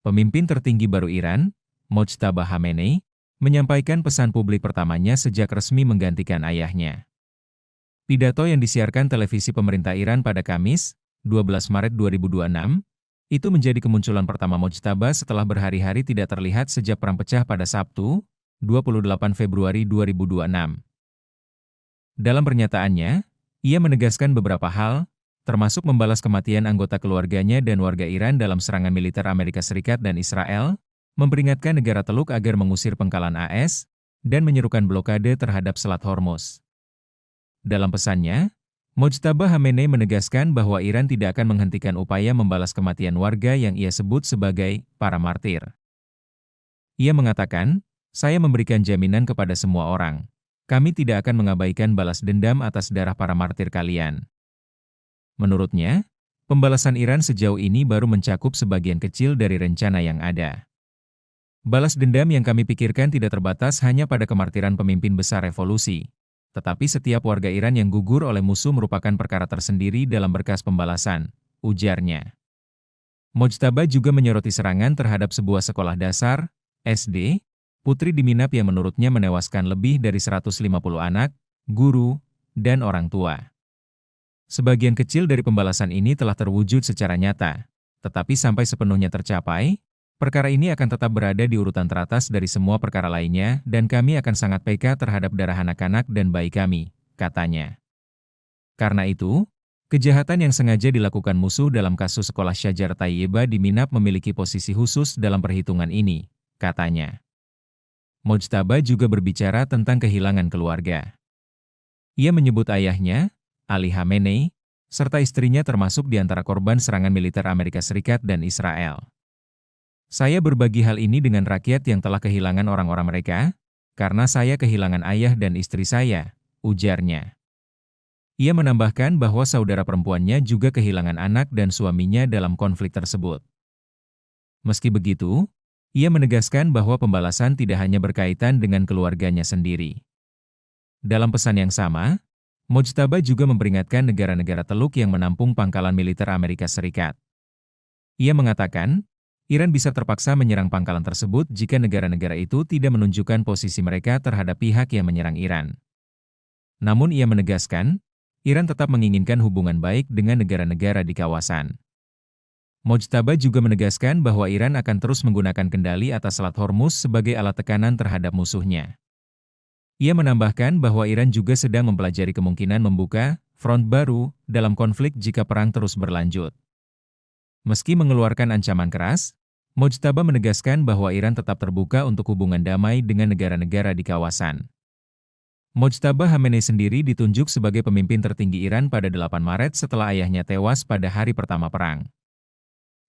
Pemimpin tertinggi baru Iran, Mojtaba Khamenei, menyampaikan pesan publik pertamanya sejak resmi menggantikan ayahnya. Pidato yang disiarkan televisi pemerintah Iran pada Kamis, 12 Maret 2026, itu menjadi kemunculan pertama Mojtaba setelah berhari-hari tidak terlihat sejak perang pecah pada Sabtu, 28 Februari 2026. Dalam pernyataannya, ia menegaskan beberapa hal, termasuk membalas kematian anggota keluarganya dan warga Iran dalam serangan militer Amerika Serikat dan Israel, memperingatkan negara Teluk agar mengusir pengkalan AS, dan menyerukan blokade terhadap Selat Hormuz. Dalam pesannya, Mojtaba Khamenei menegaskan bahwa Iran tidak akan menghentikan upaya membalas kematian warga yang ia sebut sebagai para martir. Ia mengatakan, "Saya memberikan jaminan kepada semua orang. Kami tidak akan mengabaikan balas dendam atas darah para martir kalian." Menurutnya, pembalasan Iran sejauh ini baru mencakup sebagian kecil dari rencana yang ada. Balas dendam yang kami pikirkan tidak terbatas hanya pada kemartiran pemimpin besar revolusi. Tetapi setiap warga Iran yang gugur oleh musuh merupakan perkara tersendiri dalam berkas pembalasan, ujarnya. Mojtaba juga menyoroti serangan terhadap sebuah sekolah dasar, SD, putri di Minab yang menurutnya menewaskan lebih dari 150 anak, guru, dan orang tua. Sebagian kecil dari pembalasan ini telah terwujud secara nyata, tetapi sampai sepenuhnya tercapai, perkara ini akan tetap berada di urutan teratas dari semua perkara lainnya dan kami akan sangat peka terhadap darah anak-anak dan bayi kami, katanya. Karena itu, kejahatan yang sengaja dilakukan musuh dalam kasus sekolah Syajar Thayyibah di Minab memiliki posisi khusus dalam perhitungan ini, katanya. Mojtaba juga berbicara tentang kehilangan keluarga. Ia menyebut ayahnya, Ali Khamenei, serta istrinya termasuk di antara korban serangan militer Amerika Serikat dan Israel. Saya berbagi hal ini dengan rakyat yang telah kehilangan orang-orang mereka, karena saya kehilangan ayah dan istri saya, ujarnya. Ia menambahkan bahwa saudara perempuannya juga kehilangan anak dan suaminya dalam konflik tersebut. Meski begitu, ia menegaskan bahwa pembalasan tidak hanya berkaitan dengan keluarganya sendiri. Dalam pesan yang sama, Mojtaba juga memperingatkan negara-negara Teluk yang menampung pangkalan militer Amerika Serikat. Ia mengatakan, Iran bisa terpaksa menyerang pangkalan tersebut jika negara-negara itu tidak menunjukkan posisi mereka terhadap pihak yang menyerang Iran. Namun ia menegaskan, Iran tetap menginginkan hubungan baik dengan negara-negara di kawasan. Mojtaba juga menegaskan bahwa Iran akan terus menggunakan kendali atas Selat Hormuz sebagai alat tekanan terhadap musuhnya. Ia menambahkan bahwa Iran juga sedang mempelajari kemungkinan membuka front baru dalam konflik jika perang terus berlanjut. Meski mengeluarkan ancaman keras, Mojtaba menegaskan bahwa Iran tetap terbuka untuk hubungan damai dengan negara-negara di kawasan. Mojtaba Khamenei sendiri ditunjuk sebagai pemimpin tertinggi Iran pada 8 Maret setelah ayahnya tewas pada hari pertama perang.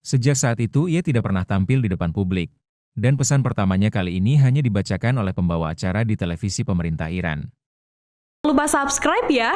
Sejak saat itu ia tidak pernah tampil di depan publik, dan pesan pertamanya kali ini hanya dibacakan oleh pembawa acara di televisi pemerintah Iran. Jangan lupa subscribe ya!